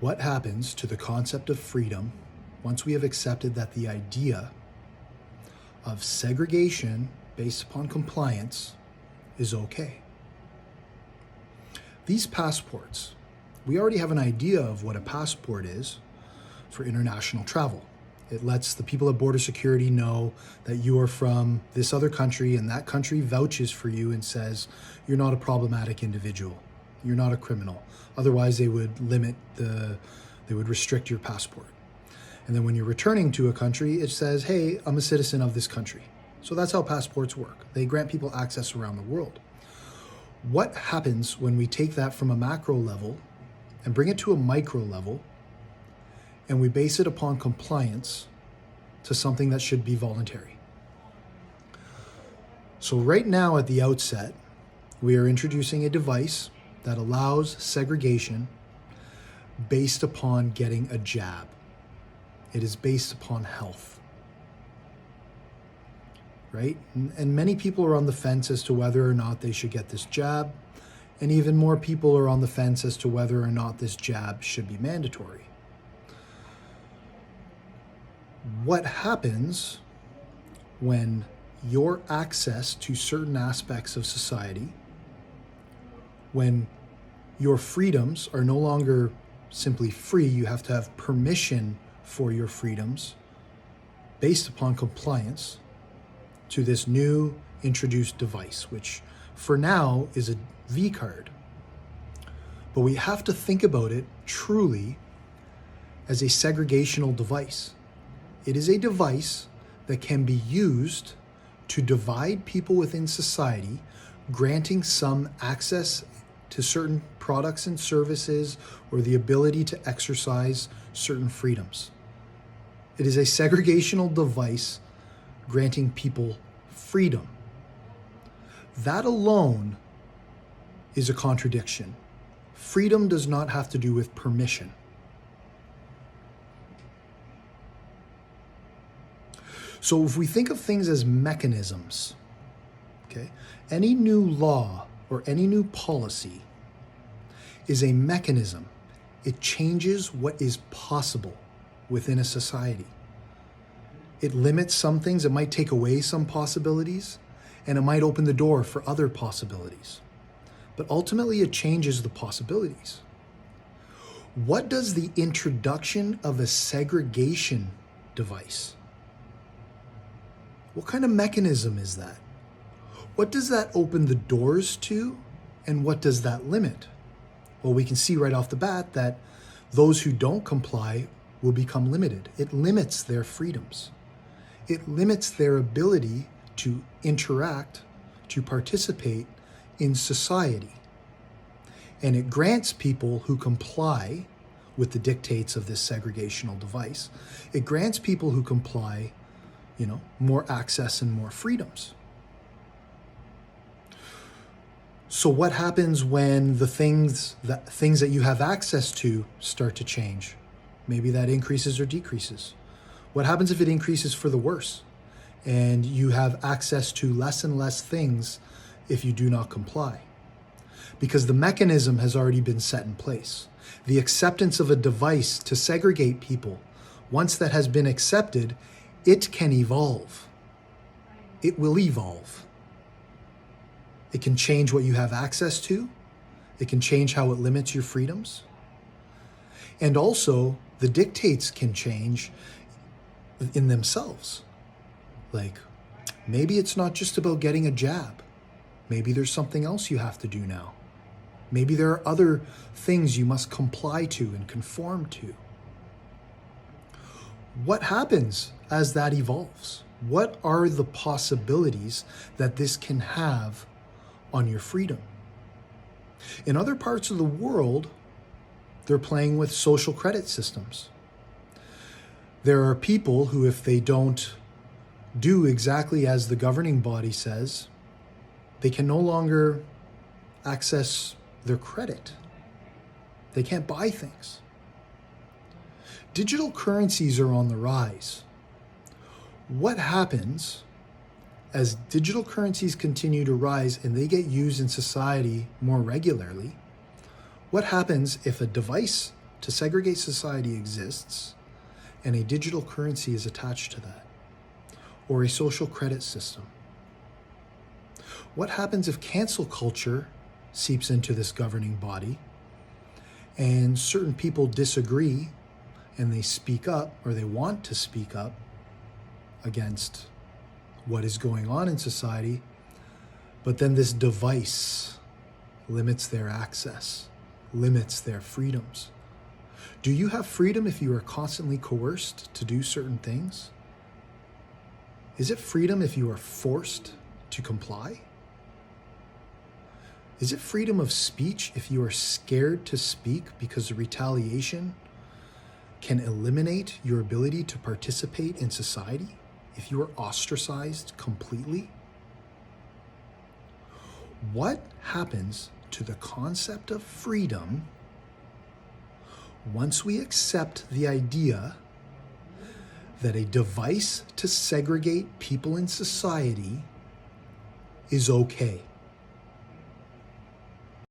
What happens to the concept of freedom once we have accepted that the idea of segregation based upon compliance is okay? These passports, we already have an idea of what a passport is for international travel. It lets the people at border security know that you are from this other country, and that country vouches for you and says you're not a problematic individual. You're not a criminal. Otherwise, they would restrict your passport. And then when you're returning to a country, it says, hey, I'm a citizen of this country. So that's how passports work. They grant people access around the world. What happens when we take that from a macro level and bring it to a micro level, and we base it upon compliance to something that should be voluntary? So right now at the outset, we are introducing a device that allows segregation based upon getting a jab. It is based upon health, right? And many people are on the fence as to whether or not they should get this jab, and even more people are on the fence as to whether or not this jab should be mandatory. What happens when your access to certain aspects of society, when your freedoms are no longer simply free, you have to have permission for your freedoms based upon compliance to this new introduced device, which for now is a V card. But we have to think about it truly as a segregational device. It is a device that can be used to divide people within society, granting some access to certain products and services or the ability to exercise certain freedoms. It is a segregational device granting people freedom. That alone is a contradiction. Freedom does not have to do with permission. So if we think of things as mechanisms, okay, any new law or any new policy is a mechanism. It changes what is possible within a society. It limits some things, it might take away some possibilities, and it might open the door for other possibilities. But ultimately, it changes the possibilities. What does the introduction of a segregation device? What kind of mechanism is that? What does that open the doors to, and what does that limit? Well, we can see right off the bat that those who don't comply will become limited. It limits their freedoms. It limits their ability to interact, to participate in society. And it grants people who comply with the dictates of this segregational device, it grants people who comply, more access and more freedoms. So what happens when the things that you have access to start to change? Maybe that increases or decreases. What happens if it increases for the worse and you have access to less and less things if you do not comply? Because the mechanism has already been set in place. The acceptance of a device to segregate people, once that has been accepted, it can evolve. It will evolve. It can change what you have access to. It can change how it limits your freedoms. And also, the dictates can change in themselves. Like, maybe it's not just about getting a jab. Maybe there's something else you have to do now. Maybe there are other things you must comply to and conform to. What happens as that evolves? What are the possibilities that this can have on your freedom? In other parts of the world, they're playing with social credit systems. There are people who, if they don't do exactly as the governing body says, they can no longer access their credit. They can't buy things. Digital currencies are on the rise. What happens as digital currencies continue to rise and they get used in society more regularly? What happens if a device to segregate society exists and a digital currency is attached to that, or a social credit system? What happens if cancel culture seeps into this governing body and certain people disagree and they speak up, or they want to speak up against what is going on in society, but then this device limits their access, limits their freedoms? Do you have freedom if you are constantly coerced to do certain things? Is it freedom if you are forced to comply? Is it freedom of speech if you are scared to speak because the retaliation can eliminate your ability to participate in society? If you are ostracized completely? What happens to the concept of freedom once we accept the idea that a device to segregate people in society is okay?